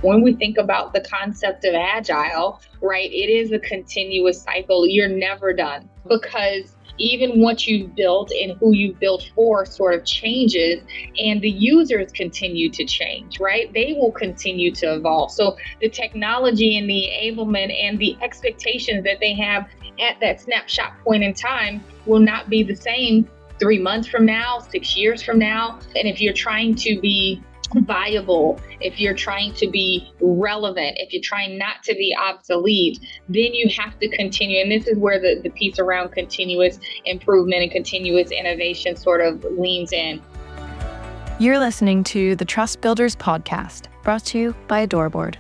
When we think about the concept of agile, right, it is a continuous cycle. You're never done because even what you've built and who you've built for sort of changes, and the users continue to change, right? They will continue to evolve. So the technology and the enablement and the expectations that they have at that snapshot point in time will not be the same 3 months from now, 6 years from now. And if you're trying to be viable, if you're trying to be relevant, if you're trying not to be obsolete, then you have to continue. And this is where the piece around continuous improvement and continuous innovation sort of leans in. You're listening to the Trust Builders podcast, brought to you by Adoreboard.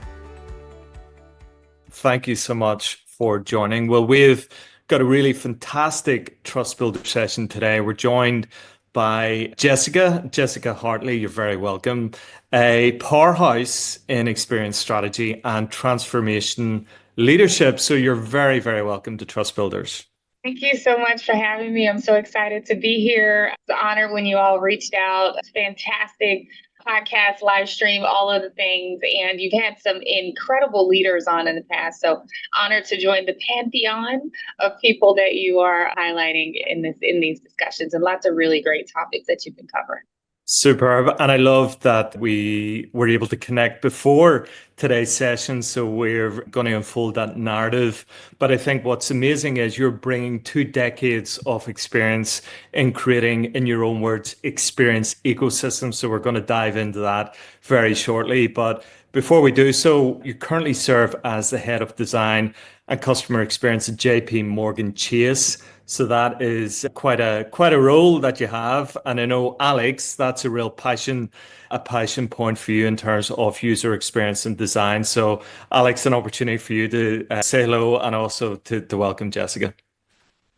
Thank you so much for joining. Well, we've got a really fantastic Trust Builder session today. We're joined by Jessica Hartley. You're very welcome. A powerhouse in experience strategy and transformation leadership. So you're very, very welcome to Trust Builders. Thank you so much for having me. I'm so excited to be here. It's an honor when you all reached out. It's fantastic podcast, live stream, all of the things. And you've had some incredible leaders on in the past. So honored to join the pantheon of people that you are highlighting in these discussions, and lots of really great topics that you've been covering. Superb. And I love that we were able to connect before today's session. So we're going to unfold that narrative. But I think what's amazing is you're bringing 2 decades of experience in creating, in your own words, experience ecosystems. So we're going to dive into that very shortly. But before we do so, you currently serve as the head of design and customer experience at JPMorgan Chase. So that is quite a role that you have. And I know, Alex, that's a real passion point for you in terms of user experience and design. So Alex, an opportunity for you to say hello and also to welcome Jessica.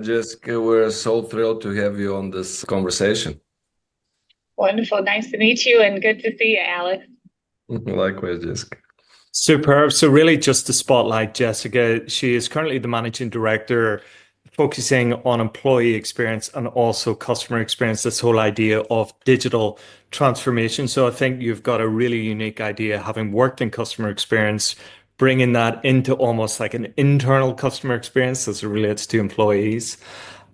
Jessica, we're so thrilled to have you on this conversation. Wonderful. Nice to meet you and good to see you, Alex. Likewise, Jessica. Superb. So really just to spotlight Jessica, she is currently the managing director focusing on employee experience and also customer experience, this whole idea of digital transformation. So I think you've got a really unique idea, having worked in customer experience, bringing that into almost like an internal customer experience as it relates to employees.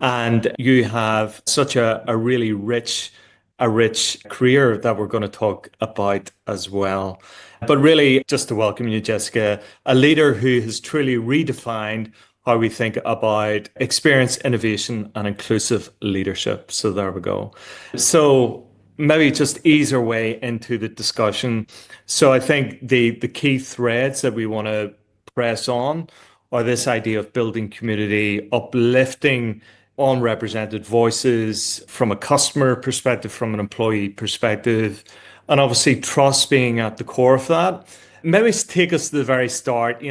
And you have such a really rich career that we're going to talk about as well. But really, just to welcome you, Jessica, a leader who has truly redefined how we think about experience, innovation, and inclusive leadership. So there we go. So maybe just ease our way into the discussion. So I think the key threads that we want to press on are this idea of building community, uplifting unrepresented voices from a customer perspective, from an employee perspective, and obviously trust being at the core of that. Maybe take us to the very start,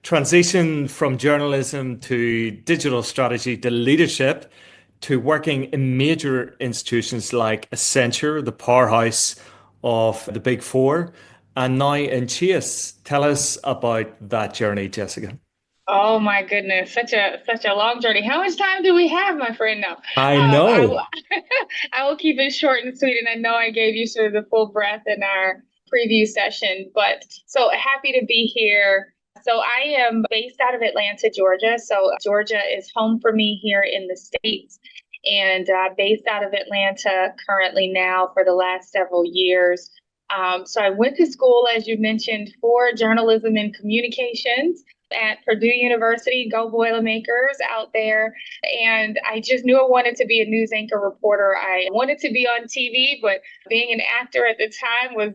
transition from journalism to digital strategy to leadership to working in major institutions like Accenture, the powerhouse of the Big Four, and now in Chase. Tell us about that journey, Jessica. Oh my goodness, such a long journey. How much time do we have, my friend? Now, I know. I will keep it short and sweet, and I know I gave you sort of the full breadth in our preview session, but so happy to be here. So I am based out of Atlanta, Georgia. So Georgia is home for me here in the States, and based out of Atlanta currently now for the last several years. So I went to school, as you mentioned, for journalism and communications at Purdue University. Go Boilermakers out there. And I just knew I wanted to be a news anchor reporter. I wanted to be on TV, but being an actor at the time was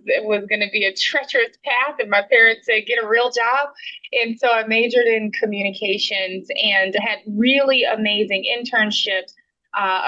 going to be a treacherous path. And my parents said, get a real job. And so I majored in communications and had really amazing internships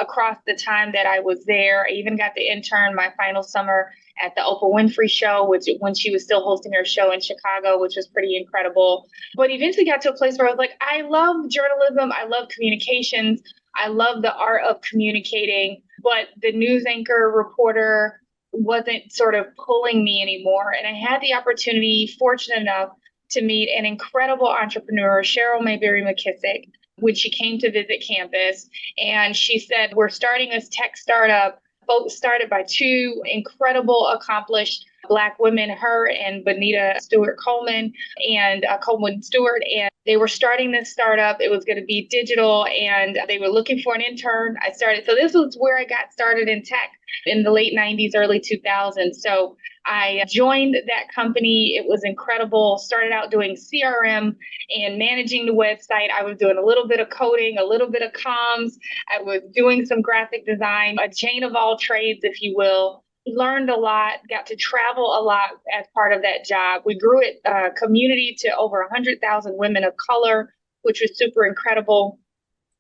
across the time that I was there. I even got to intern my final summer at the Oprah Winfrey Show, when she was still hosting her show in Chicago, which was pretty incredible. But eventually got to a place where I was like, I love journalism. I love communications. I love the art of communicating. But the news anchor reporter wasn't sort of pulling me anymore. And I had the opportunity, fortunate enough, to meet an incredible entrepreneur, Cheryl Mayberry McKissick, when she came to visit campus. And she said, we're starting this tech startup started by 2 incredible, accomplished Black women, her and Bonita Stewart Coleman and Coleman Stewart. And they were starting this startup. It was going to be digital and they were looking for an intern. I started. So this was where I got started in tech in the late 90s, early 2000s. So I joined that company. It was incredible. Started out doing CRM and managing the website. I was doing a little bit of coding, a little bit of comms. I was doing some graphic design, a Jane of all trades, if you will. Learned a lot, got to travel a lot as part of that job. We grew it community to over 100,000 women of color, which was super incredible,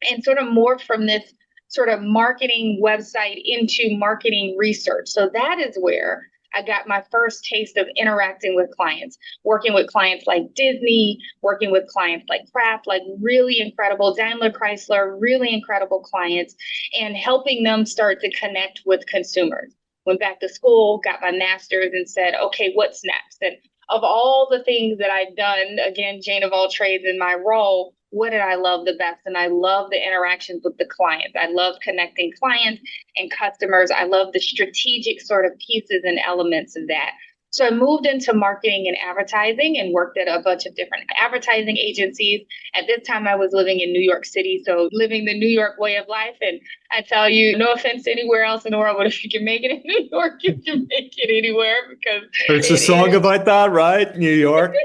and sort of morphed from this sort of marketing website into marketing research. So that is where I got my first taste of interacting with clients, working with clients like Disney, working with clients like Kraft, like really incredible, Daimler Chrysler, really incredible clients, and helping them start to connect with consumers. Went back to school, got my master's and said, okay, what's next? And of all the things that I've done, again, Jane of all trades in my role, what did I love the best? And I love the interactions with the clients. I love connecting clients and customers. I love the strategic sort of pieces and elements of that. So I moved into marketing and advertising and worked at a bunch of different advertising agencies. At this time, I was living in New York City, so living the New York way of life. And I tell you, no offense to anywhere else in the world, but if you can make it in New York, you can make it anywhere because There's a song about that, right? New York.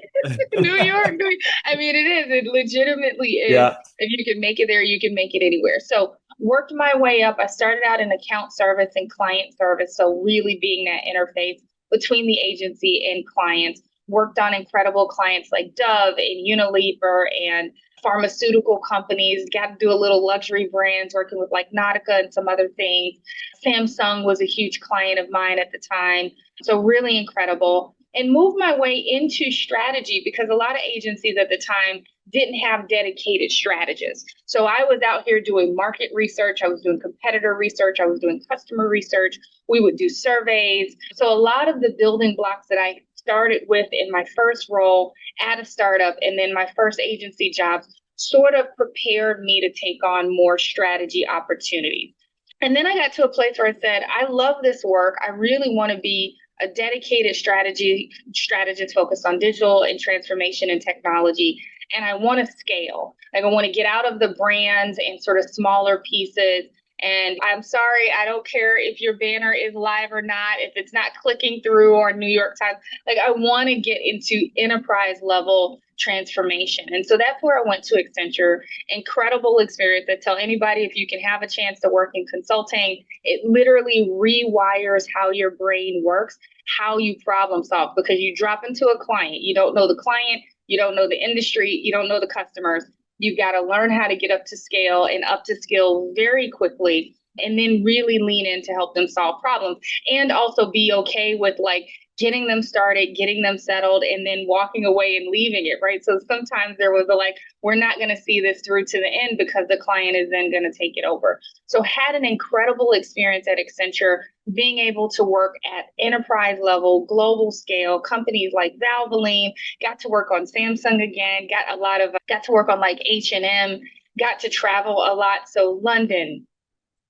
New York. I mean, it is. It legitimately is. Yeah. If you can make it there, you can make it anywhere. So worked my way up. I started out in account service and client service. So really being that interface between the agency and clients, worked on incredible clients like Dove and Unilever and pharmaceutical companies, got to do a little luxury brands, working with like Nautica and some other things. Samsung was a huge client of mine at the time. So really incredible. And moved my way into strategy because a lot of agencies at the time didn't have dedicated strategists. So I was out here doing market research. I was doing competitor research. I was doing customer research. We would do surveys. So a lot of the building blocks that I started with in my first role at a startup and then my first agency job sort of prepared me to take on more strategy opportunities. And then I got to a place where I said, I love this work. I really want to be a dedicated strategist focused on digital and transformation and technology. And I want to scale. Like I want to get out of the brands and sort of smaller pieces. And I'm sorry, I don't care if your banner is live or not, if it's not clicking through or New York Times. Like I want to get into enterprise level transformation. And so that's where I went to Accenture. Incredible experience. I tell anybody, if you can have a chance to work in consulting, it literally rewires how your brain works, how you problem solve, because you drop into a client. You don't know the client, you don't know the industry, you don't know the customers. You've got to learn how to get up to scale and up to skill very quickly, and then really lean in to help them solve problems, and also be okay with like getting them started, getting them settled, and then walking away and leaving it, right? So sometimes there was a like, we're not going to see this through to the end because the client is then going to take it over. So had an incredible experience at Accenture, being able to work at enterprise level, global scale, companies like Valvoline, got to work on Samsung again, got to work on like H&M, got to travel a lot. So London,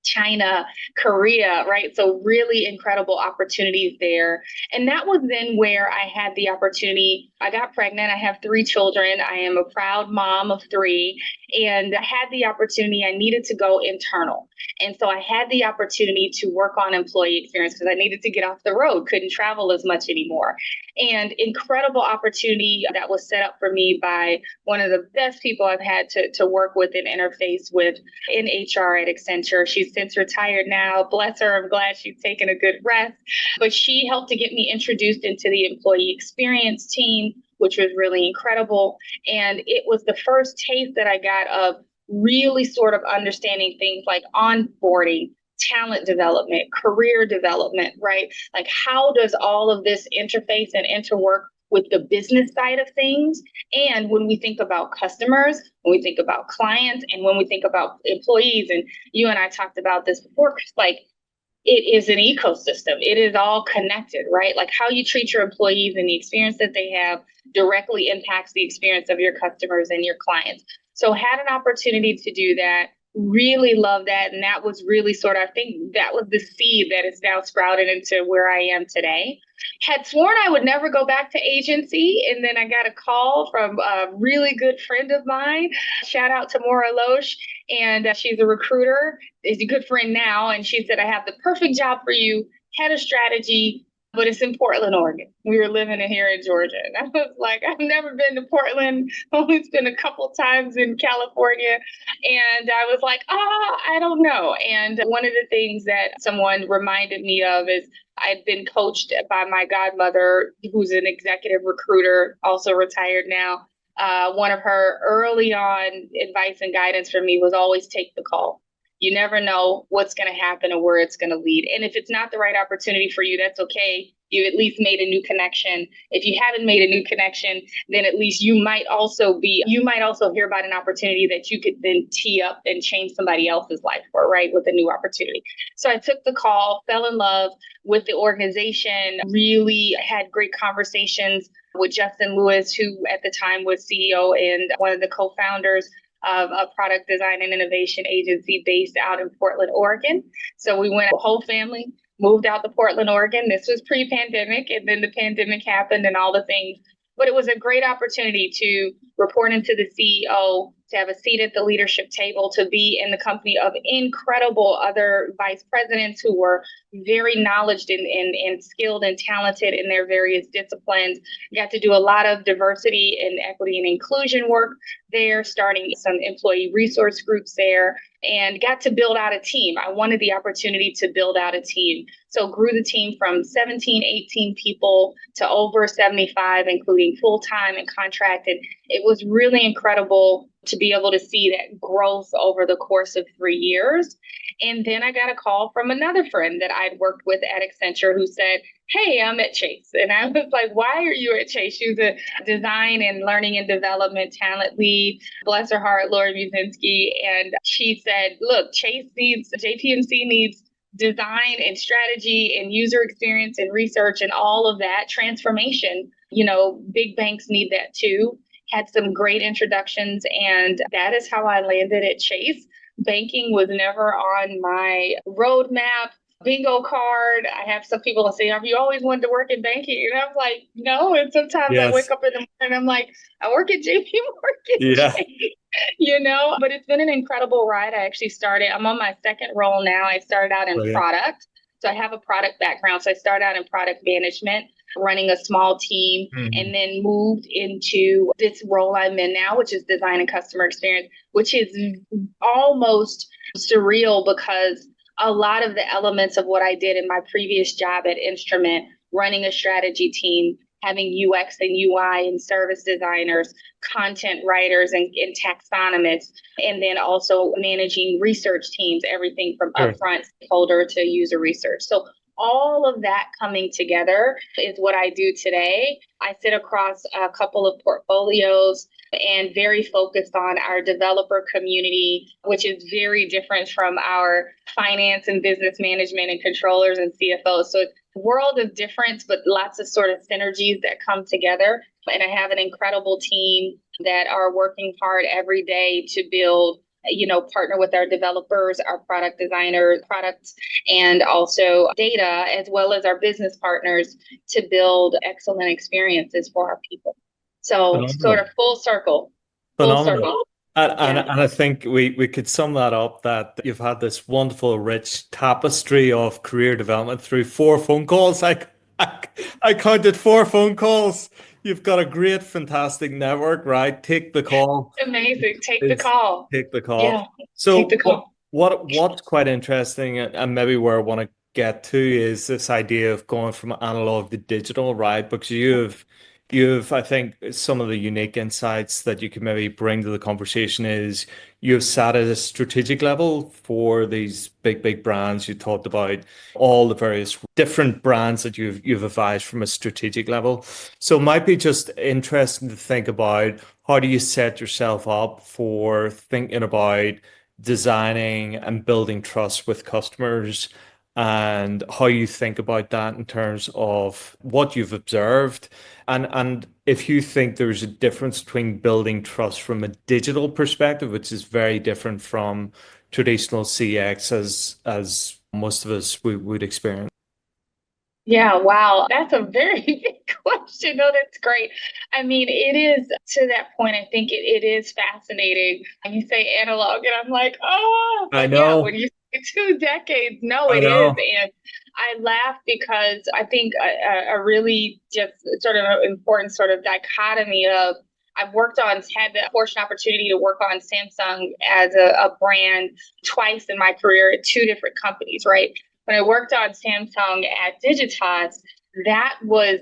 China, Korea, right? So really incredible opportunities there. And that was then where I had the opportunity. I got pregnant. I have 3 children. I am a proud mom of 3. And I had the opportunity. I needed to go internal. And so I had the opportunity to work on employee experience because I needed to get off the road, couldn't travel as much anymore. And incredible opportunity that was set up for me by one of the best people I've had to work with and interface with in HR at Accenture. She's since retired now. Bless her. I'm glad she's taken a good rest. But she helped to get me introduced into the employee experience team, which was really incredible. And it was the first taste that I got of really sort of understanding things like onboarding, talent development, career development, right? Like how does all of this interface and interwork with the business side of things? And when we think about customers, when we think about clients, and when we think about employees, and you and I talked about this before, like it is an ecosystem. It is all connected, right? Like how you treat your employees and the experience that they have directly impacts the experience of your customers and your clients. So had an opportunity to do that, really love that. And that was really sort of, I think that was the seed that is now sprouted into where I am today. Had sworn I would never go back to agency. And then I got a call from a really good friend of mine. Shout out to Maura Loesch. And she's a recruiter, is a good friend now. And she said, I have the perfect job for you, head of strategy, but it's in Portland, Oregon. We were living in here in Georgia. And I was like, I've never been to Portland, only been a couple times in California. And I was like, I don't know. And one of the things that someone reminded me of is I'd been coached by my godmother, who's an executive recruiter, also retired now. One of her early on advice and guidance for me was always take the call. You never know what's going to happen or where it's going to lead. And if it's not the right opportunity for you, that's okay. You at least made a new connection. If you haven't made a new connection, then at least you might also hear about an opportunity that you could then tee up and change somebody else's life for, right, with a new opportunity. So I took the call, fell in love with the organization, really had great conversations with Justin Lewis, who at the time was CEO and one of the co-founders of a product design and innovation agency based out in Portland, Oregon. So we went, a whole family, moved out to Portland, Oregon. This was pre-pandemic, and then the pandemic happened and all the things. But it was a great opportunity to report into the CEO, to have a seat at the leadership table, to be in the company of incredible other vice presidents who were very knowledgeable and skilled and talented in their various disciplines. Got to do a lot of diversity and equity and inclusion work there, starting some employee resource groups there, and got to build out a team. I wanted the opportunity to build out a team. So grew the team from 17, 18 people to over 75, including full-time and contracted. It was really incredible to be able to see that growth over the course of 3 years. And then I got a call from another friend that I'd worked with at Accenture who said, hey, I'm at Chase. And I was like, why are you at Chase? She was a design and learning and development talent lead, bless her heart, Lori Muzinski. And she said, look, JPMC needs design and strategy and user experience and research and all of that transformation. Big banks need that too. Had some great introductions, and that is how I landed at Chase. Banking was never on my roadmap, bingo card. I have some people that say, have you always wanted to work in banking? And I'm like, no. And sometimes I wake up in the morning and I'm like, I work at JPMorgan. Yeah. But it's been an incredible ride. I'm on my second role now. I started out in product. So I have a product background. So I started out in product management, running a small team, and then moved into this role I'm in now, which is design and customer experience, which is almost surreal because a lot of the elements of what I did in my previous job at Instrument, running a strategy team, having UX and UI and service designers, content writers and taxonomists, and then also managing research teams, everything from upfront stakeholder to user research. So all of that coming together is what I do today. I sit across a couple of portfolios and very focused on our developer community, which is very different from our finance and business management and controllers and CFOs. So it's a world of difference, but lots of sort of synergies that come together. And I have an incredible team that are working hard every day to build, partner with our developers, our product designers, products, and also data, as well as our business partners to build excellent experiences for our people. So Phenomenal. Sort of full circle. Phenomenal. And I think we could sum that up, that you've had this wonderful, rich tapestry of career development through 4 phone calls. I counted 4 phone calls. You've got a great, fantastic network, right? Take the call. Amazing. Take the call. Take the call. Yeah. So take the call. What's quite interesting, and maybe where I want to get to, is this idea of going from analog to digital, right? Because you've, I think, some of the unique insights that you can maybe bring to the conversation is you've sat at a strategic level for these big brands. You talked about all the various different brands that you've advised from a strategic level. So it might be just interesting to think about, how do you set yourself up for thinking about designing and building trust with customers, and how you think about that in terms of what you've observed, and if you think there's a difference between building trust from a digital perspective, which is very different from traditional CX as most of us would experience? Yeah, wow. That's a very big question. No, that's great. I mean, it is to that point, I think it is fascinating. And you say analog, and I'm like, oh, I but yeah, know, when you say 2 decades, no, I it is. know. And I laugh because I think a really just sort of important sort of dichotomy of I've worked on, had the fortunate opportunity to work on Samsung as a brand twice in my career at two different companies, right? When I worked on Samsung at Digitas, that was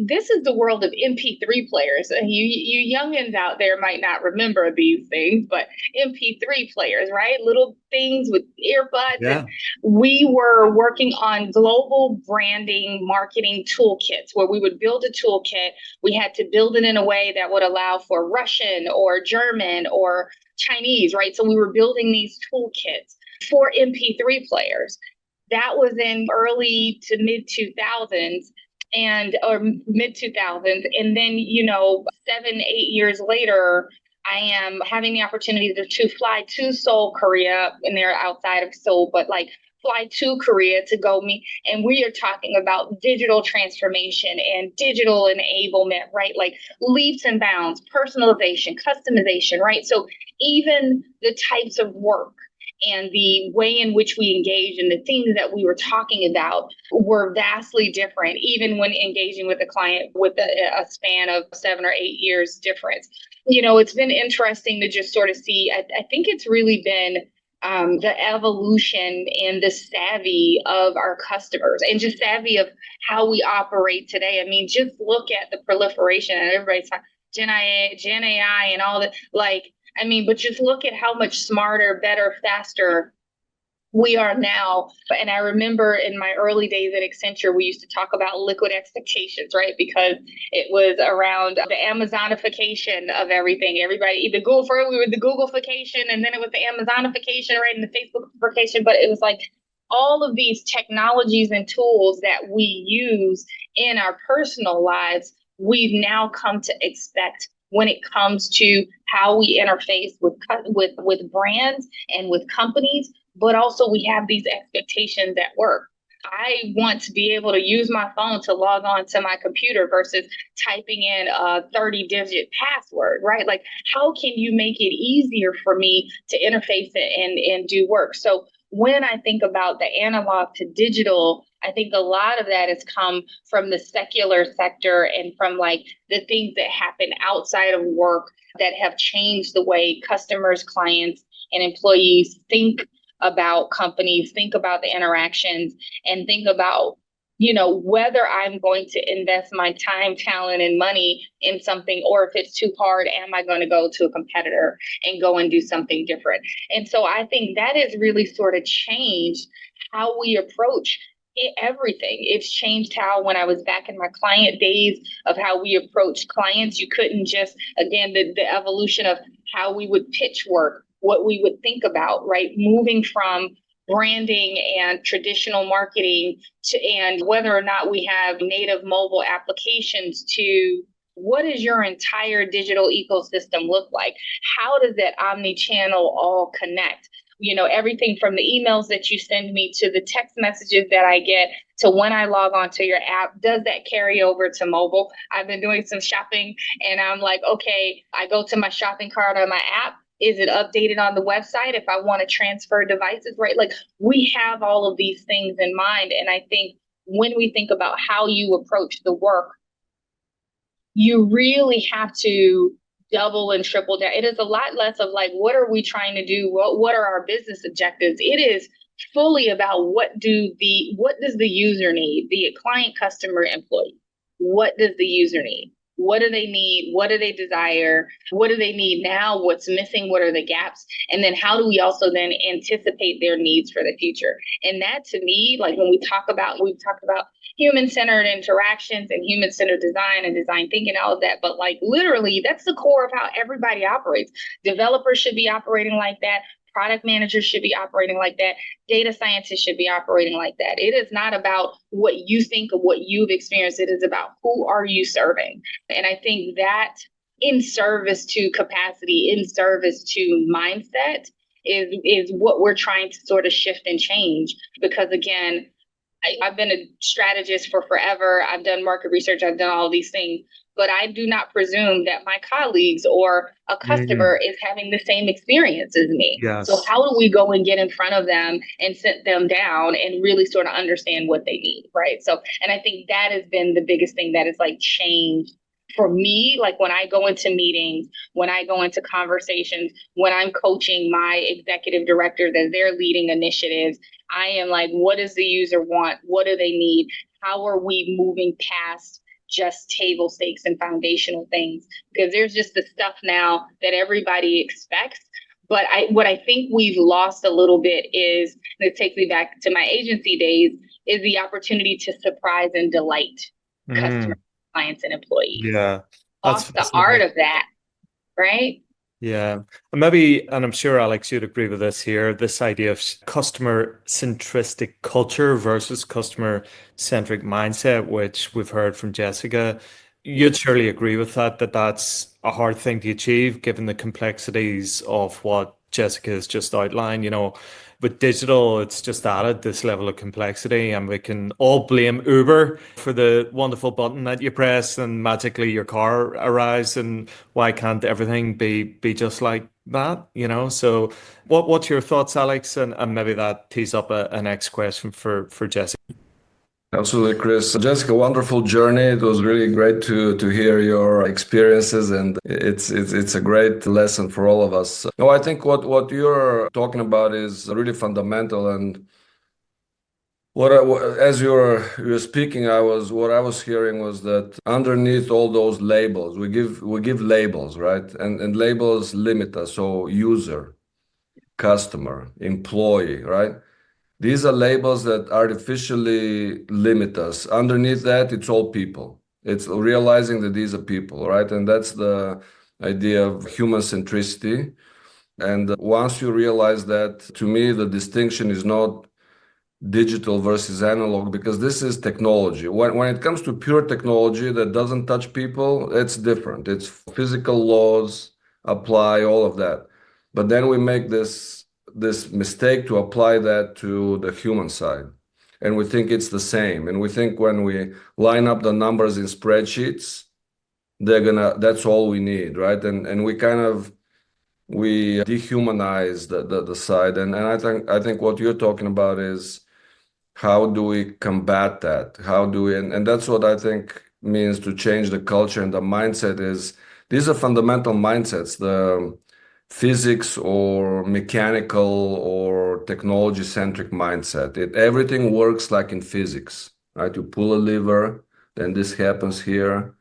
this is the world of MP3 players. And you youngins out there might not remember these things, but MP3 players, right? Little things with earbuds. Yeah. And we were working on global branding marketing toolkits where we would build a toolkit. We had to build it in a way that would allow for Russian or German or Chinese, right? So we were building these toolkits for MP3 players. That was in early to mid 2000s or mid 2000s. And then, 7, 8 years later, I am having the opportunity to fly to Seoul, Korea, and they're outside of Seoul, but like fly to Korea to go meet. And we are talking about digital transformation and digital enablement, right? Like leaps and bounds, personalization, customization, right? So even the types of work and the way in which we engage and the things that we were talking about were vastly different, even when engaging with a client with a span of 7 or 8 years difference. It's been interesting to just sort of see. I think it's really been the evolution and the savvy of our customers and just savvy of how we operate today. I mean, just look at the proliferation and everybody's talking Gen AI and all that. But just look at how much smarter, better, faster we are now. And I remember in my early days at Accenture, we used to talk about liquid expectations, right? Because it was around the Amazonification of everything. Everybody, we were the Googleification, and then it was the Amazonification, right? And the Facebookification. But it was like all of these technologies and tools that we use in our personal lives, we've now come to expect when it comes to how we interface with brands and with companies, but also we have these expectations at work. I want to be able to use my phone to log on to my computer versus typing in a 30-digit password, right? Like, how can you make it easier for me to interface it and do work? So when I think about the analog to digital, I think a lot of that has come from the secular sector and from like the things that happen outside of work that have changed the way customers, clients, and employees think about companies, think about the interactions, and think about, whether I'm going to invest my time, talent, and money in something, or if it's too hard, am I going to go to a competitor and go and do something different? And so I think that has really sort of changed how we approach everything. It's changed how, when I was back in my client days, of how we approach clients, you couldn't just, again, the evolution of how we would pitch work, what we would think about, right? Moving from branding and traditional marketing and whether or not we have native mobile applications to what does your entire digital ecosystem look like? How does that omni-channel all connect? Everything from the emails that you send me to the text messages that I get to when I log onto your app, does that carry over to mobile? I've been doing some shopping and I'm like, okay, I go to my shopping cart on my app. Is it updated on the website if I want to transfer devices, right? Like we have all of these things in mind. And I think when we think about how you approach the work, you really have to double and triple down. It is a lot less of like, what are we trying to do? What are our business objectives? It is fully about what does the user need, the client, customer, employee. What does the user need? What do they need? What do they desire? What do they need now? What's missing? What are the gaps? And then how do we also then anticipate their needs for the future? And that to me, like when we've talked about human-centered interactions and human-centered design and design thinking, all of that. But like literally, that's the core of how everybody operates. Developers should be operating like that. Product managers should be operating like that. Data scientists should be operating like that. It is not about what you think of what you've experienced. It is about who are you serving? And I think that in service to capacity, in service to mindset, is what we're trying to sort of shift and change. Because again, I've been a strategist for forever. I've done market research. I've done all these things, but I do not presume that my colleagues or a customer is having the same experience as me. So Yes. how do we go and get in front of them and sit them down and really sort of understand what they need, right? So, and I think that has been the biggest thing that has like changed for me. Like when I go into meetings, when I go into conversations, when I'm coaching my executive directors as they're leading initiatives, I am like, what does the user want? What do they need? How are we moving past just table stakes and foundational things? Because there's just the stuff now that everybody expects. But what I think we've lost a little bit is, and it takes me back to my agency days, is the opportunity to surprise and delight customers, clients, and employees. Yeah. That's Lost the art of that, right? Yeah. And maybe, and I'm sure Alex, you'd agree with this here, this idea of customer centristic culture versus customer centric mindset, which we've heard from Jessica. You'd surely agree with that, that that's a hard thing to achieve given the complexities of what Jessica has just outlined. With digital, it's just added this level of complexity, and we can all blame Uber for the wonderful button that you press and magically your car arrives. And why can't everything be just like that? So what's your thoughts, Alex? And maybe that tees up a next question for Jessica. Absolutely, Chris. Jessica, wonderful journey. It was really great to hear your experiences, and it's a great lesson for all of us. No, I think what you're talking about is really fundamental, and as you were speaking, what I was hearing was that underneath all those labels, we give labels, right? And labels limit us. So user, customer, employee, right? These are labels that artificially limit us. Underneath that, it's all people. It's realizing that these are people, right? And that's the idea of human centricity. And once you realize that, to me, the distinction is not digital versus analog, because this is technology. When it comes to pure technology that doesn't touch people, it's different. It's physical laws apply, all of that. But then we make this mistake to apply that to the human side. And we think it's the same. And we think when we line up the numbers in spreadsheets, that's all we need, right? And we dehumanize the side. And I think what you're talking about is how do we combat that? And that's what I think means to change the culture and the mindset is these are fundamental mindsets. The physics or mechanical or technology centric mindset. Everything works like in physics, right? You pull a lever, then this happens here.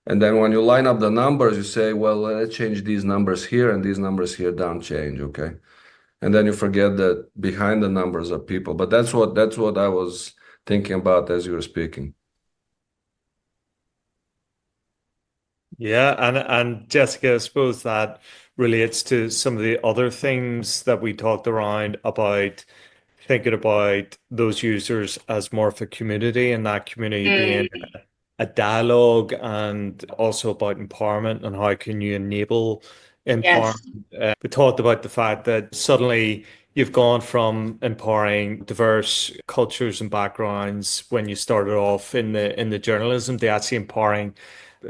And then when you line up the numbers, you say, well, let's change these numbers here and these numbers here don't change, okay? And then you forget that behind the numbers are people. But that's what I was thinking about as you were speaking. Yeah, and Jessica, I suppose that relates to some of the other things that we talked around about thinking about those users as more of a community, and that community being a dialogue, and also about empowerment and how can you enable empowerment. Yes. We talked about the fact that suddenly you've gone from empowering diverse cultures and backgrounds when you started off in the journalism to actually empowering.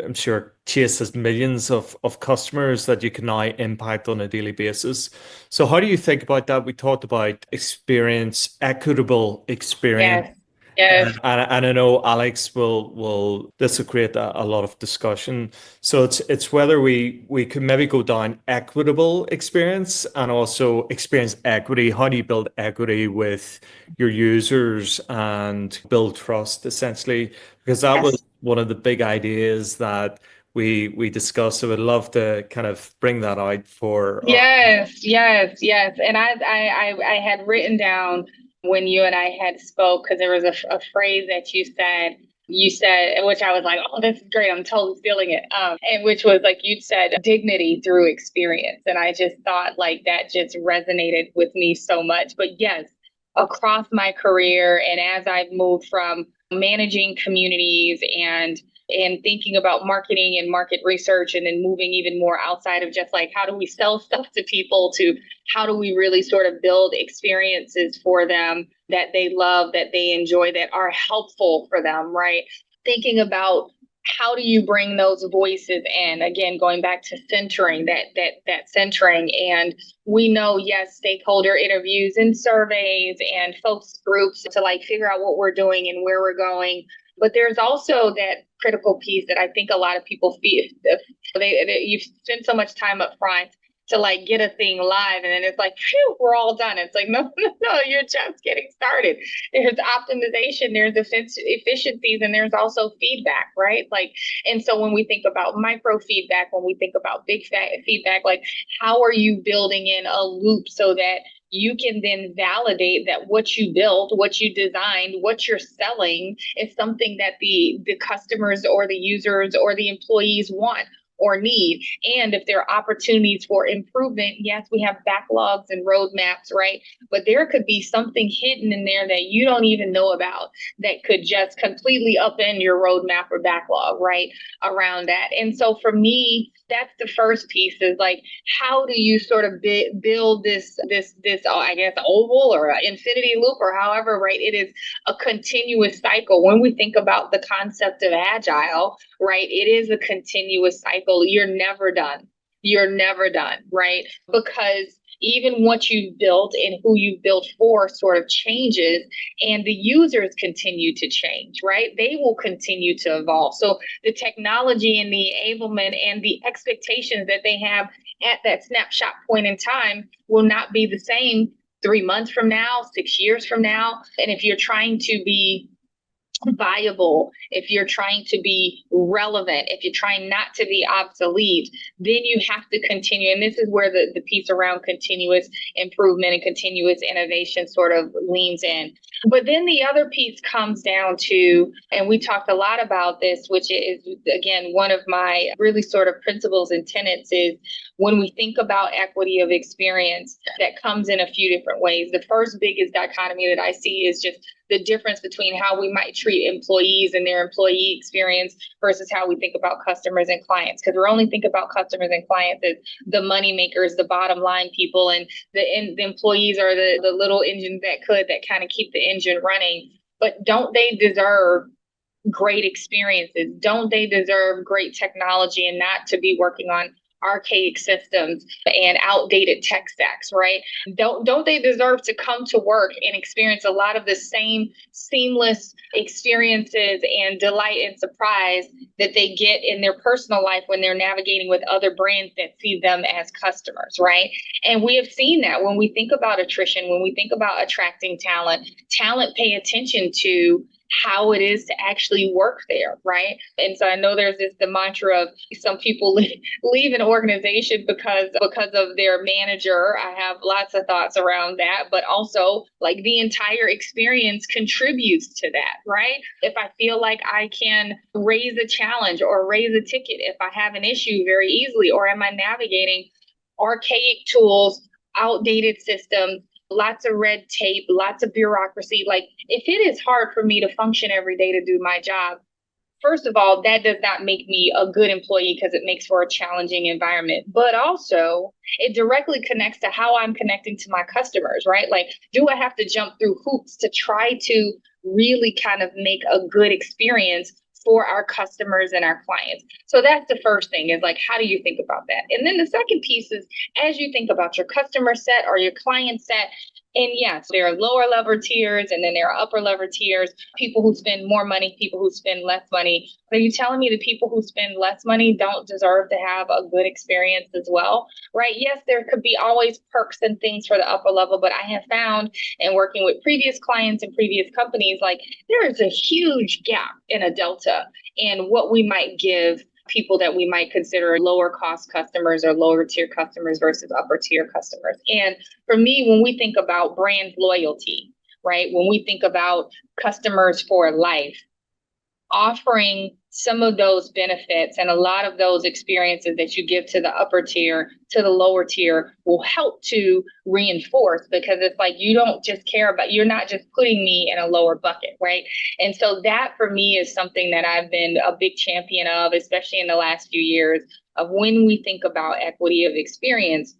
I'm sure Chase has millions of customers that you can now impact on a daily basis. So how do you think about that? We talked about experience, equitable experience. Yes. Yes. And I know Alex will this will create a lot of discussion. So it's whether we could maybe go down equitable experience and also experience equity. How do you build equity with your users and build trust essentially? Because that was Yes. one of the big ideas that we discussed. So I would love to kind of bring that out for our. Yes, yes, yes. And I had written down when you and I had spoke, because there was a phrase that you said, which I was like, oh, this is great. I'm totally stealing it. And which was like, you said dignity through experience. And I just thought like that just resonated with me so much. But yes, across my career and as I've moved from managing communities and and thinking about marketing and market research, and then moving even more outside of just like, how do we sell stuff to people, to how do we really sort of build experiences for them that they love, that they enjoy, that are helpful for them, right? Thinking about how do you bring those voices in? Again, going back to centering, that centering. And we know, yes, stakeholder interviews and surveys and focus groups to like figure out what we're doing and where we're going. But there's also that critical piece that I think a lot of people feel. You spend so much time up front to like get a thing live, and then it's like, phew, we're all done. It's like, no, you're just getting started. There's optimization, there's efficiencies, and there's also feedback, right? Like, and so when we think about micro feedback, when we think about big feedback, like, how are you building in a loop so that you can then validate that what you built, what you designed, what you're selling is something that the customers or the users or the employees want or need. And if there are opportunities for improvement, yes, we have backlogs and roadmaps, right? But there could be something hidden in there that you don't even know about that could just completely upend your roadmap or backlog, right? Around that. And so for me, that's the first piece, is like, how do you sort of build this, I guess, oval or infinity loop or however, right? It is a continuous cycle. When we think about the concept of agile, right, it is a continuous cycle. You're never done. You're never done, right? Because even what you've built and who you've built for sort of changes, and the users continue to change, right? They will continue to evolve. So the technology and the enablement and the expectations that they have at that snapshot point in time will not be the same 3 months from now, 6 years from now. And if you're trying to be viable, if you're trying to be relevant, if you're trying not to be obsolete, then you have to continue. And this is where the piece around continuous improvement and continuous innovation sort of leans in. But then the other piece comes down to, and we talked a lot about this, which is, again, one of my really sort of principles and tenets, is when we think about equity of experience, that comes in a few different ways. The first biggest dichotomy that I see is just the difference between how we might treat employees and their employee experience versus how we think about customers and clients. Because we're only thinking about customers and clients as the money makers, the bottom line people, and the employees are the little engines that kind of keep the engine running. But don't they deserve great experiences? Don't they deserve great technology and not to be working on archaic systems and outdated tech stacks, right? Don't they deserve to come to work and experience a lot of the same seamless experiences and delight and surprise that they get in their personal life when they're navigating with other brands that see them as customers, right? And we have seen that when we think about attrition, when we think about attracting talent pay attention to how it is to actually work there, right? And so I know there's the mantra of some people leave an organization because of their manager. I have lots of thoughts around that, but also like the entire experience contributes to that, right? If I feel like I can raise a challenge or raise a ticket if I have an issue very easily, or am I navigating archaic tools, outdated systems, lots of red tape, lots of bureaucracy. Like, if it is hard for me to function every day to do my job, first of all, that does not make me a good employee because it makes for a challenging environment. But also, it directly connects to how I'm connecting to my customers, right? Like, do I have to jump through hoops to try to really kind of make a good experience for our customers and our clients? So that's the first thing, is like, how do you think about that? And then the second piece is, as you think about your customer set or your client set, and yes, there are lower level tiers and then there are upper level tiers, people who spend more money, people who spend less money. Are you telling me the people who spend less money don't deserve to have a good experience as well, right? Yes, there could be always perks and things for the upper level, but I have found in working with previous clients and previous companies, like, there is a huge gap in a delta in what we might give people that we might consider lower cost customers or lower tier customers versus upper tier customers. And for me, when we think about brand loyalty, right, when we think about customers for life, offering some of those benefits and a lot of those experiences that you give to the upper tier to the lower tier will help to reinforce, because it's like you don't just care about, you're not just putting me in a lower bucket, right? And so that for me is something that I've been a big champion of, especially in the last few years, of when we think about equity of experience.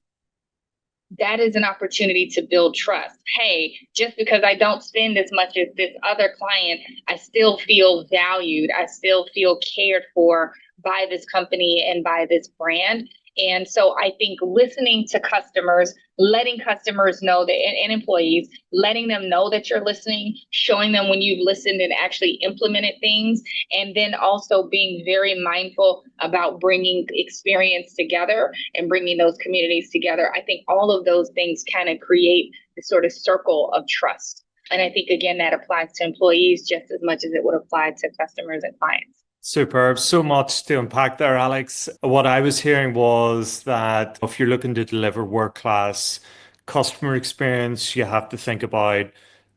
That is an opportunity to build trust. Hey, just because I don't spend as much as this other client, I still feel valued. I still feel cared for by this company and by this brand. And so I think listening to customers, letting customers know that, and employees, letting them know that you're listening, showing them when you've listened and actually implemented things, and then also being very mindful about bringing experience together and bringing those communities together. I think all of those things kind of create this sort of circle of trust. And I think, again, that applies to employees just as much as it would apply to customers and clients. Superb. So much to unpack there, Alex. What I was hearing was that if you're looking to deliver world-class customer experience, you have to think about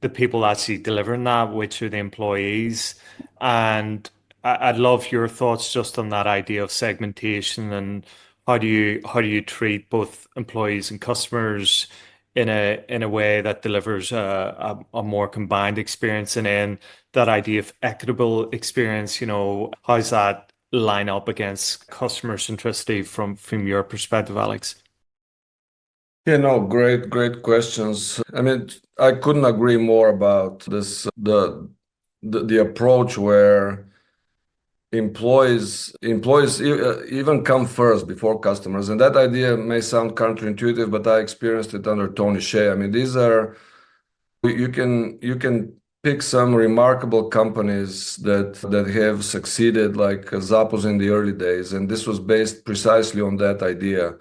the people actually delivering that, which are the employees. And I'd love your thoughts just on that idea of segmentation and how do you treat both employees and customers in a way that delivers a more combined experience, and then that idea of equitable experience, how does that line up against customer centricity from your perspective, Alex? Yeah, no, great questions. I mean, I couldn't agree more about this, the approach where employees even come first before customers. And that idea may sound counterintuitive, but I experienced it under Tony Hsieh. I mean, you can pick some remarkable companies that have succeeded, like Zappos in the early days, and this was based precisely on that idea.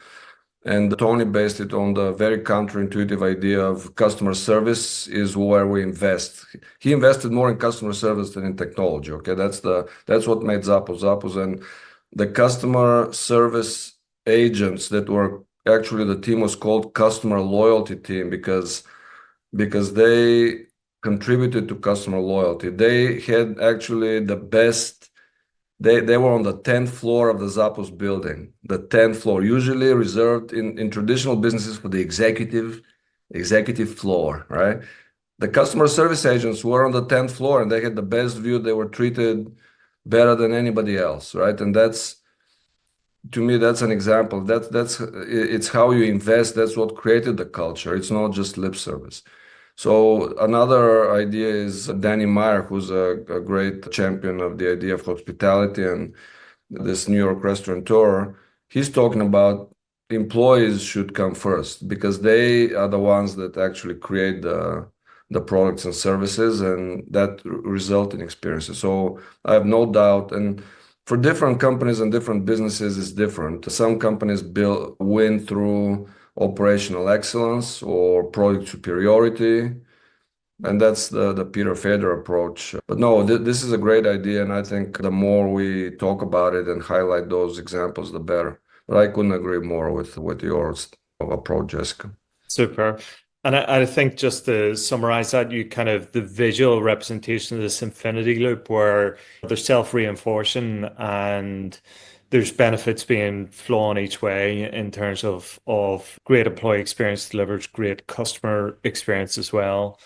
And Tony based it on the very counterintuitive idea of customer service is where we invest. He invested more in customer service than in technology. Okay, that's what made Zappos. And the customer service agents that were actually, the team was called customer loyalty team because they contributed to customer loyalty. They had actually the best. They were on the 10th floor of the Zappos building, the 10th floor, usually reserved in traditional businesses for the executive floor, right? The customer service agents were on the 10th floor and they had the best view. They were treated better than anybody else, right? And to me, that's an example. It's how you invest. That's what created the culture. It's not just lip service. So another idea is Danny Meyer, who's a great champion of the idea of hospitality and this New York restaurateur. He's talking about employees should come first because they are the ones that actually create the products and services, and that result in experiences. So I have no doubt. And for different companies and different businesses, it's different. Some companies win through operational excellence or product superiority, and that's the Peter Feder approach. But no, this is a great idea, and I think the more we talk about it and highlight those examples, the better. But I couldn't agree more with your approach, Jessica. Super. And I think just to summarize that, the visual representation of this infinity loop where they're self-reinforcing and there's benefits being flown each way in terms of great employee experience delivers great customer experience as well.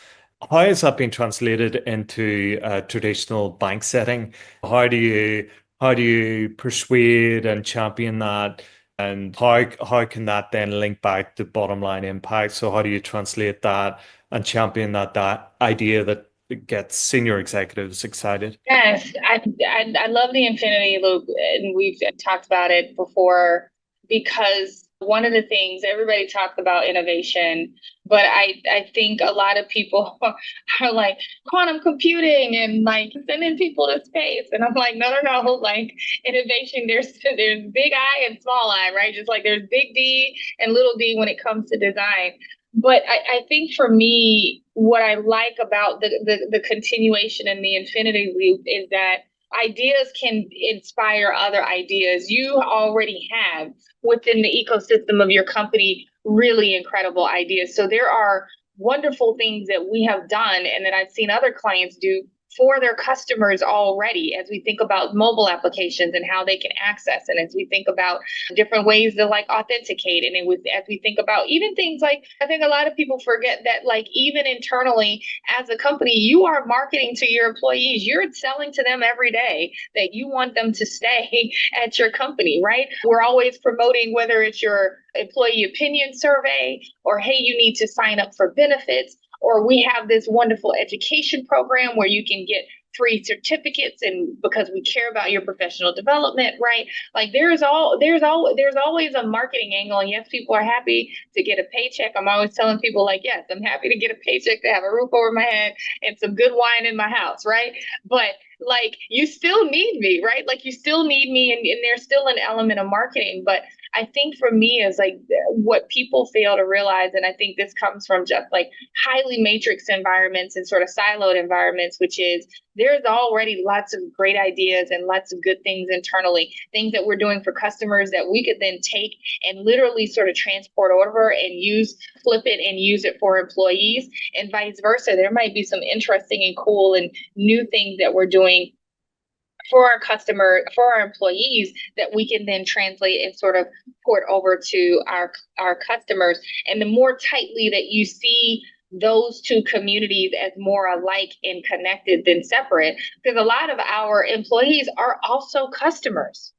How has that been translated into a traditional bank setting? How do you persuade and champion that? And how can that then link back to bottom line impact? So how do you translate that and champion that idea that gets senior executives excited? Yes, I love the infinity loop, and we've talked about it before, because one of the things everybody talks about innovation, but I think a lot of people are like quantum computing and like sending people to space, and I'm like, no, like innovation, there's big I and small I, right? Just like there's big D and little d when it comes to design. But I think for me, what I like about the continuation and the infinity loop is that ideas can inspire other ideas. You already have within the ecosystem of your company really incredible ideas. So there are wonderful things that we have done and that I've seen other clients do for their customers already, as we think about mobile applications and how they can access, and as we think about different ways to like authenticate, and as we think about even things like, I think a lot of people forget that like even internally as a company, you are marketing to your employees. You're selling to them every day that you want them to stay at your company, right? We're always promoting, whether it's your employee opinion survey, or hey, you need to sign up for benefits, or we have this wonderful education program where you can get free certificates, and because we care about your professional development, right? Like there's always a marketing angle. And yes, people are happy to get a paycheck. I'm always telling people like, yes, I'm happy to get a paycheck, to have a roof over my head and some good wine in my house, right? But like you still need me, right? Like you still need me, and there's still an element of marketing. But I think for me is like what people fail to realize, and I think this comes from just like highly matrix environments and sort of siloed environments, which is there's already lots of great ideas and lots of good things internally, things that we're doing for customers that we could then take and literally sort of transport over and flip it and use it for employees, and vice versa. There might be some interesting and cool and new things that we're doing for our employees that we can then translate and sort of port over to our customers. And the more tightly that you see those two communities as more alike and connected than separate, because a lot of our employees are also customers.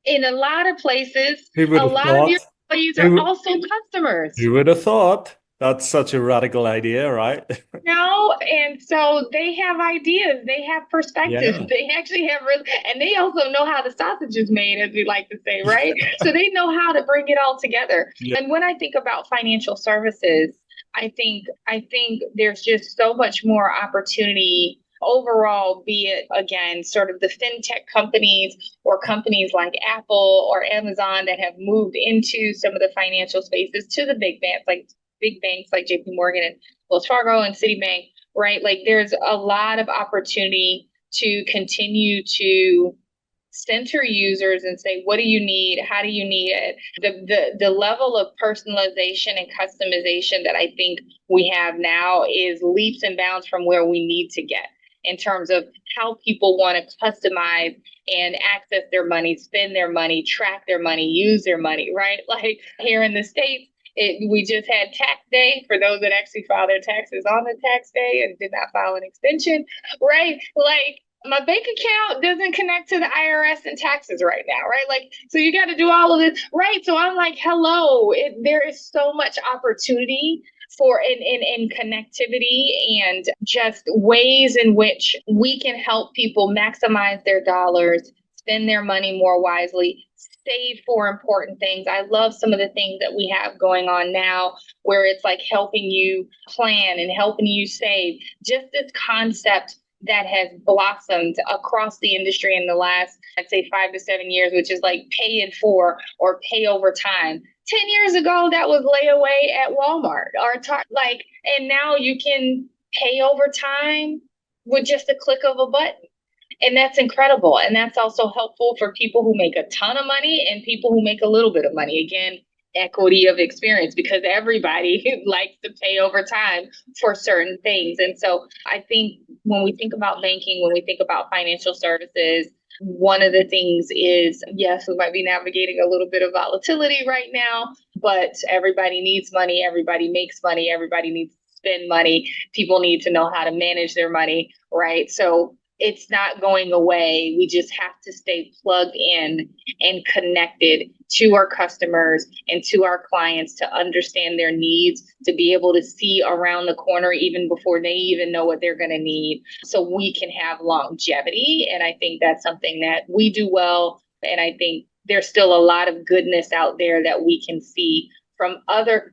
In a lot of places, a lot of your employees are also customers. Who would have thought? That's such a radical idea, right? No, and so they have ideas, they have perspectives, they actually have and they also know how the sausage is made, as we like to say, right? So they know how to bring it all together. Yeah. And when I think about financial services, I think there's just so much more opportunity overall, be it, again, sort of the fintech companies or companies like Apple or Amazon that have moved into some of the financial spaces, to the big banks like JPMorgan and Wells Fargo and Citibank, right? Like there's a lot of opportunity to continue to center users and say, what do you need? How do you need it? The level of personalization and customization that I think we have now is leaps and bounds from where we need to get in terms of how people want to customize and access their money, spend their money, track their money, use their money, right? Like here in the States, we just had tax day for those that actually file their taxes on the tax day and did not file an extension, right? Like my bank account doesn't connect to the IRS and taxes right now, right? Like, so you got to do all of this, right? So I'm like, hello, there is so much opportunity for in connectivity and just ways in which we can help people maximize their dollars, spend their money more wisely, save for important things. I love some of the things that we have going on now where it's like helping you plan and helping you save. Just this concept that has blossomed across the industry in the last, I'd say 5 to 7 years, which is like pay in 4 or pay over time. 10 years ago, that was layaway at Walmart or and now you can pay over time with just a click of a button. And that's incredible. And that's also helpful for people who make a ton of money and people who make a little bit of money. Again, equity of experience, because everybody likes to pay over time for certain things. And so I think when we think about banking, when we think about financial services, one of the things is, yes, we might be navigating a little bit of volatility right now, but everybody needs money. Everybody makes money. Everybody needs to spend money. People need to know how to manage their money, right? So it's not going away. We just have to stay plugged in and connected to our customers and to our clients to understand their needs, to be able to see around the corner even before they even know what they're going to need, so we can have longevity. And I think that's something that we do well. And I think there's still a lot of goodness out there that we can see from other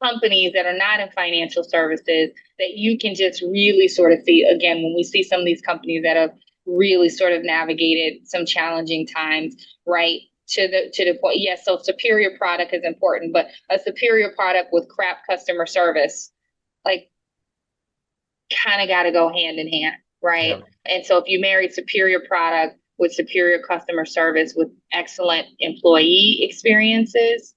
companies that are not in financial services, that you can just really sort of see, again, when we see some of these companies that have really sort of navigated some challenging times, right? To the point, yes, so superior product is important, but a superior product with crap customer service, like, kind of got to go hand in hand, right? Yeah. And so if you marry superior product with superior customer service with excellent employee experiences,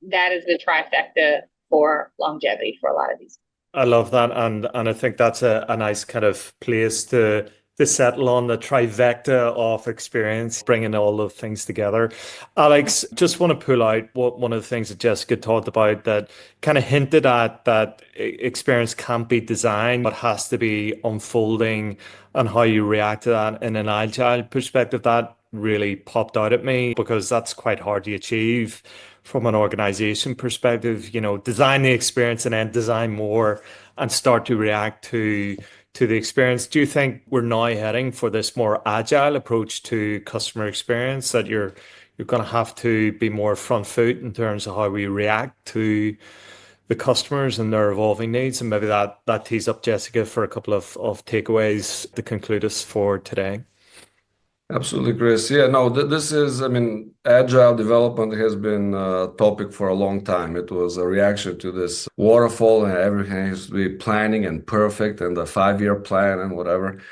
that is the trifecta for longevity for a lot of these. I love that, and I think that's a nice kind of place to settle on the trifecta of experience, bringing all of things together. Alex, just want to pull out one of the things that Jessica talked about that kind of hinted at that experience can't be designed, but has to be unfolding, and how you react to that in an agile perspective. That really popped out at me because that's quite hard to achieve from an organization perspective, design the experience and then design more and start to react to the experience. Do you think we're now heading for this more agile approach to customer experience, that you're going to have to be more front foot in terms of how we react to the customers and their evolving needs? And maybe that tees up Jessica for a couple of takeaways to conclude us for today. Absolutely, Chris. Yeah, no, this is, I mean, agile development has been a topic for a long time. It was a reaction to this waterfall and everything has to be planning and perfect and the 5-year plan and whatever.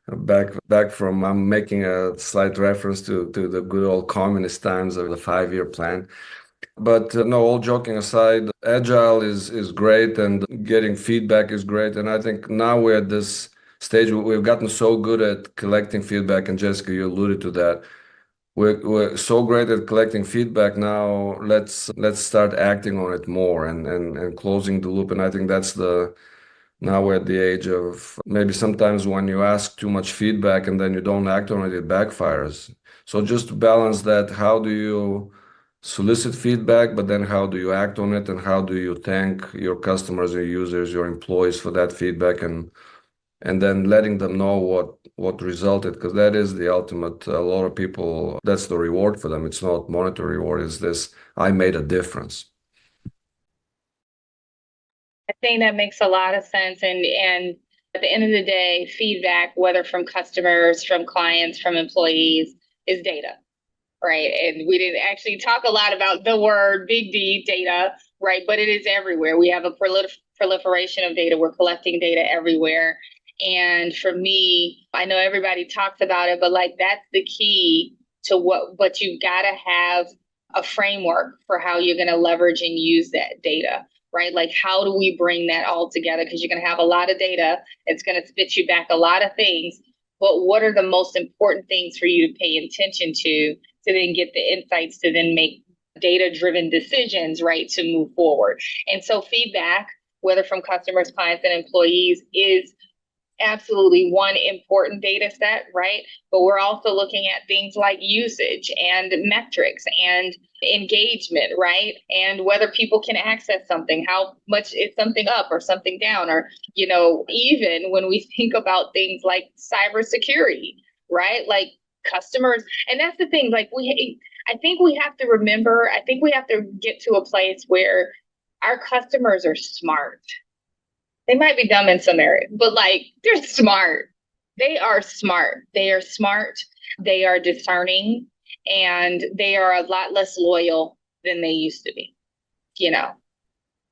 Back from, I'm making a slight reference to the good old communist times of the 5-year plan. But no, all joking aside, agile is great and getting feedback is great. And I think now we're at this stage where we've gotten so good at collecting feedback, and Jessica, you alluded to that. We're so great at collecting feedback now. Let's start acting on it more and closing the loop. And I think now we're at the age of maybe sometimes when you ask too much feedback and then you don't act on it, it backfires. So just to balance that, how do you solicit feedback, but then how do you act on it, and how do you thank your customers, your users, your employees for that feedback, and then letting them know what resulted, because that is the ultimate. A lot of people, that's the reward for them. It's not monetary reward. It's this, I made a difference. I think that makes a lot of sense. And at the end of the day, feedback, whether from customers, from clients, from employees, is data, right? And we didn't actually talk a lot about the word big D, data, right? But it is everywhere. We have a proliferation of data. We're collecting data everywhere. And for me, I know everybody talks about it, but like that's the key to but you've got to have a framework for how you're going to leverage and use that data, right? Like, how do we bring that all together? Because you're going to have a lot of data. It's going to spit you back a lot of things. But what are the most important things for you to pay attention to then get the insights to then make data-driven decisions, right, to move forward? And so feedback, whether from customers, clients, and employees, is absolutely one important data set, right? But we're also looking at things like usage and metrics and engagement, right? And whether people can access something, how much is something up or something down, or, even when we think about things like cybersecurity, right? Like customers. And that's the thing, like I think we have to remember, I think we have to get to a place where our customers are smart. They might be dumb in some areas, but like they're smart. They are smart. They are smart. They are discerning, and they are a lot less loyal than they used to be.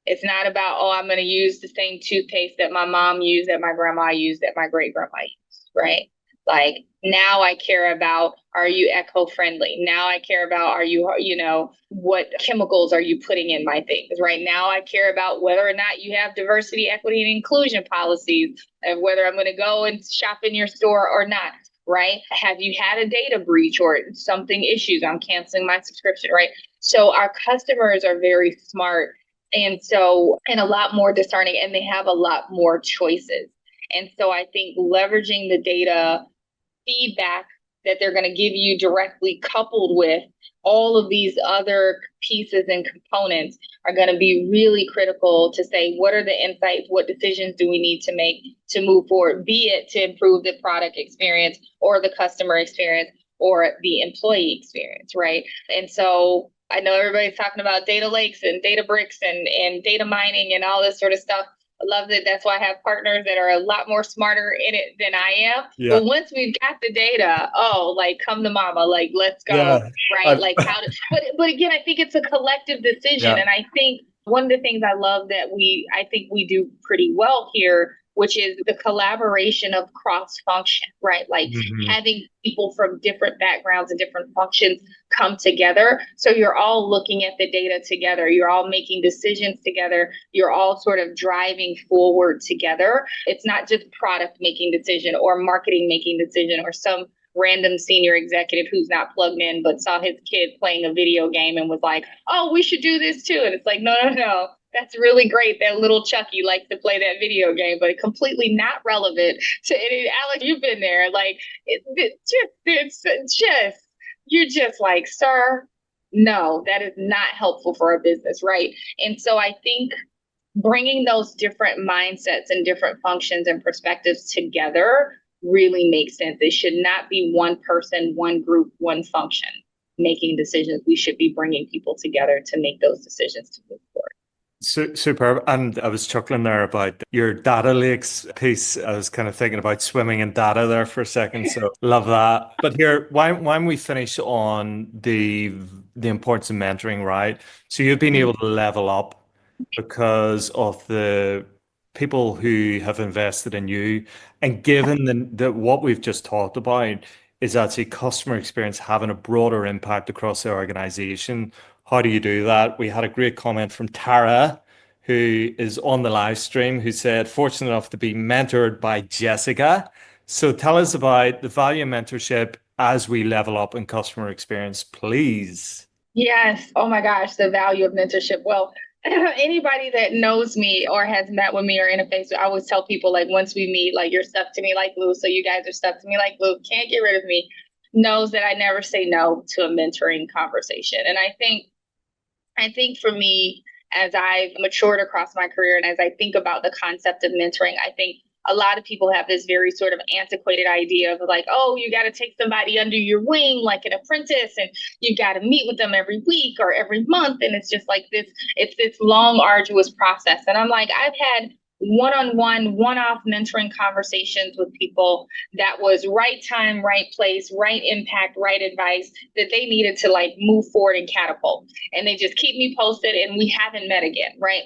It's not about, oh, I'm going to use the same toothpaste that my mom used, that my grandma used, that my great grandma used, right? Like now I care about, are you eco-friendly? Now I care about, are you, what chemicals are you putting in my things? Right now I care about whether or not you have diversity, equity, and inclusion policies, and whether I'm going to go and shop in your store or not, right? Have you had a data breach or something issues? I'm canceling my subscription, right? So our customers are very smart, and a lot more discerning, and they have a lot more choices. And so I think leveraging the data feedback that they're going to give you directly, coupled with all of these other pieces and components, are going to be really critical to say, what are the insights? What decisions do we need to make to move forward, be it to improve the product experience or the customer experience or the employee experience, right? And so I know everybody's talking about data lakes and data bricks and data mining and all this sort of stuff. I love that. That's why I have partners that are a lot more smarter in it than I am. Yeah. But once we've got the data, like come to mama, like let's go, yeah. Right? Like how to. But again, I think it's a collective decision, yeah. And I think one of the things I love that I think we do pretty well here which is the collaboration of cross-function, right? Like having people from different backgrounds and different functions come together. So you're all looking at the data together. You're all making decisions together. You're all sort of driving forward together. It's not just product making decision or marketing making decision or some random senior executive who's not plugged in but saw his kid playing a video game and was like, oh, we should do this too. And it's like, no. That's really great that little Chucky likes to play that video game, but completely not relevant to any. Alex, you've been there. Like, it's just, you're just like, sir, no, that is not helpful for a business, right? And so I think bringing those different mindsets and different functions and perspectives together really makes sense. It should not be one person, one group, one function making decisions. We should be bringing people together to make those decisions to move forward. Superb. And I was chuckling there about your data lakes piece. I was kind of thinking about swimming in data there for a second. So love that. But here, why don't we finish on the importance of mentoring, right? So you've been able to level up because of the people who have invested in you, and given the what we've just talked about is actually customer experience having a broader impact across the organization. How do you do that? We had a great comment from Tara, who is on the live stream, who said, fortunate enough to be mentored by Jessica. So tell us about the value of mentorship as we level up in customer experience, please. Yes. Oh my gosh, the value of mentorship. Well, anybody that knows me or has met with me or interfaced, I always tell people, like, once we meet, like, you're stuck to me like glue. So you guys are stuck to me like glue. Can't get rid of me. Knows that I never say no to a mentoring conversation. And I think for me, as I've matured across my career and as I think about the concept of mentoring, I think a lot of people have this very sort of antiquated idea of like, oh, you got to take somebody under your wing like an apprentice and you got to meet with them every week or every month. And it's just like it's this long, arduous process. And I'm like, I've had one-on-one, one-off mentoring conversations with people that was right time, right place, right impact, right advice that they needed to like move forward and catapult. And they just keep me posted and we haven't met again, right?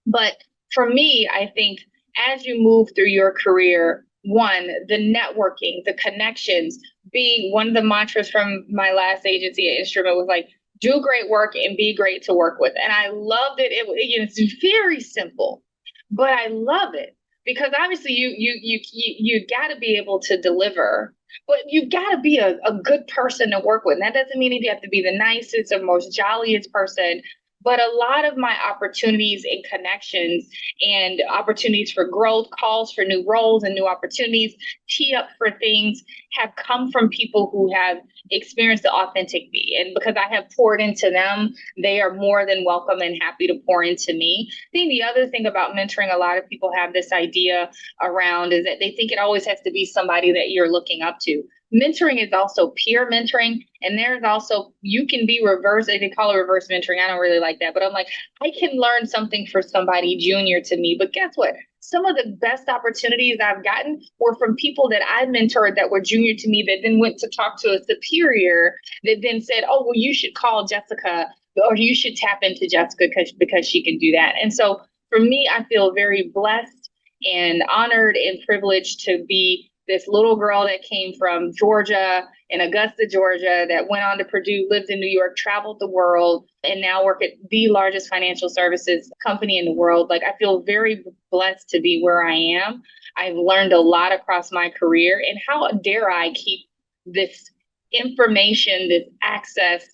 But for me, I think as you move through your career, one, the networking, the connections, being one of the mantras from my last agency at Instrument was like, do great work and be great to work with. And I loved it. It's very simple. But I love it because obviously you got to be able to deliver, but you've got to be a good person to work with. And that doesn't mean you have to be the nicest or most jolliest person. But a lot of my opportunities and connections and opportunities for growth, calls for new roles and new opportunities, tee up for things have come from people who have experienced the authentic me. And because I have poured into them, they are more than welcome and happy to pour into me. I think the other thing about mentoring, a lot of people have this idea around is that they think it always has to be somebody that you're looking up to. Mentoring is also peer mentoring. And there's also, you can be reverse, they call it reverse mentoring. I don't really like that, but I'm like, I can learn something for somebody junior to me. But guess what? Some of the best opportunities I've gotten were from people that I mentored that were junior to me that then went to talk to a superior that then said, oh, well, you should call Jessica or you should tap into Jessica because she can do that. And so for me, I feel very blessed and honored and privileged to be this little girl that came from Georgia, in Augusta, Georgia, that went on to Purdue, lived in New York, traveled the world, and now work at the largest financial services company in the world. Like, I feel very blessed to be where I am. I've learned a lot across my career, and how dare I keep this information, this access,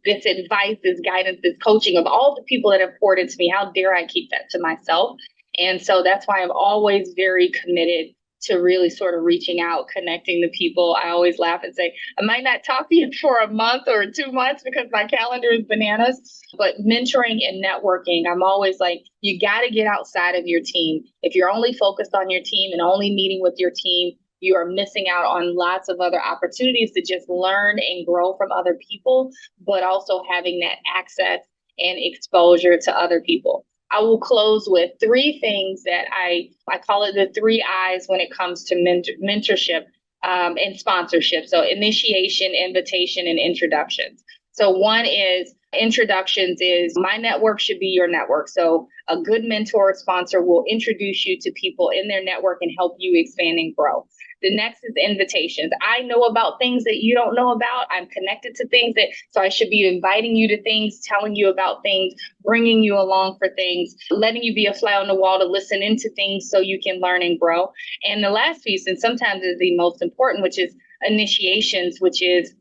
this advice, this guidance, this coaching of all the people that have poured into me, how dare I keep that to myself? And so that's why I'm always very committed to really sort of reaching out, connecting the people. I always laugh and say, I might not talk to you for a month or 2 months because my calendar is bananas, but mentoring and networking, I'm always like, you got to get outside of your team. If you're only focused on your team and only meeting with your team, you are missing out on lots of other opportunities to just learn and grow from other people, but also having that access and exposure to other people. I will close with 3 things that I call it the 3 I's when it comes to mentorship and sponsorship. So initiation, invitation, and introductions. So one is introductions is my network should be your network. So a good mentor or sponsor will introduce you to people in their network and help you expand and grow. The next is invitations. I know about things that you don't know about. I'm connected to things so I should be inviting you to things, telling you about things, bringing you along for things, letting you be a fly on the wall to listen into things so you can learn and grow. And the last piece, and sometimes is the most important, which is initiations, which is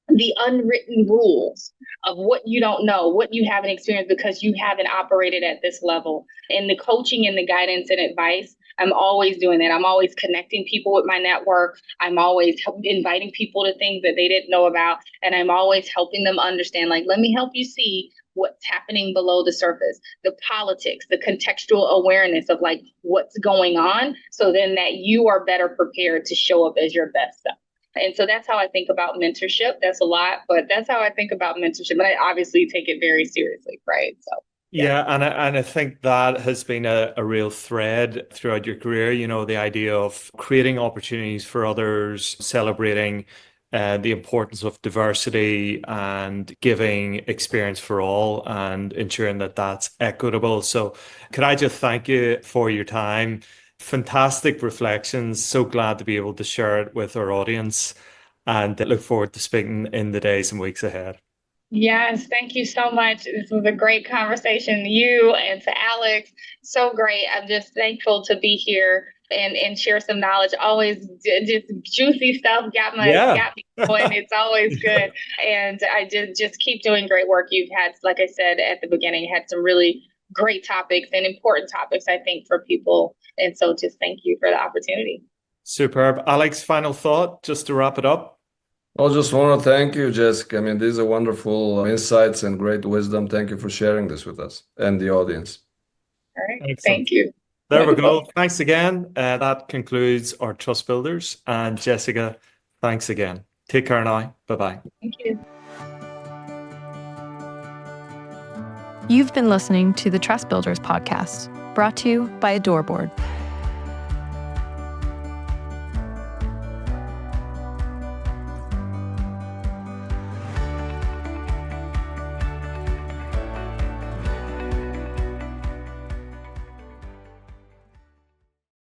the unwritten rules of what you don't know, what you haven't experienced because you haven't operated at this level. And the coaching and the guidance and advice, I'm always doing that. I'm always connecting people with my network. I'm always inviting people to things that they didn't know about. And I'm always helping them understand, like, let me help you see what's happening below the surface, the politics, the contextual awareness of like what's going on. So then that you are better prepared to show up as your best self. And so that's how I think about mentorship. That's a lot, but that's how I think about mentorship. And I obviously take it very seriously, right? So yeah, and I think that has been a real thread throughout your career, you know, the idea of creating opportunities for others, celebrating the importance of diversity and giving experience for all and ensuring that that's equitable. So could I just thank you for your time? Fantastic reflections. So glad to be able to share it with our audience and look forward to speaking in the days and weeks ahead. yes, thank you so much. This was a great conversation. You and to Alex, so great. I'm just thankful to be here and share some knowledge. Always just juicy stuff. Got me going. It's always good. And I just keep doing great work. You've had, like I said at the beginning, had some really great topics and important topics, I think, for people. And so just thank you for the opportunity. Superb. Alex, final thought, just to wrap it up. I just want to thank you, Jessica. I mean, these are wonderful insights and great wisdom. Thank you for sharing this with us and the audience. All right. Excellent. Thank you. There we go. Thanks again. That concludes our Trust Builders. And Jessica, thanks again. Take care now. Bye-bye. Thank you. You've been listening to the Trust Builders podcast, brought to you by Adoreboard.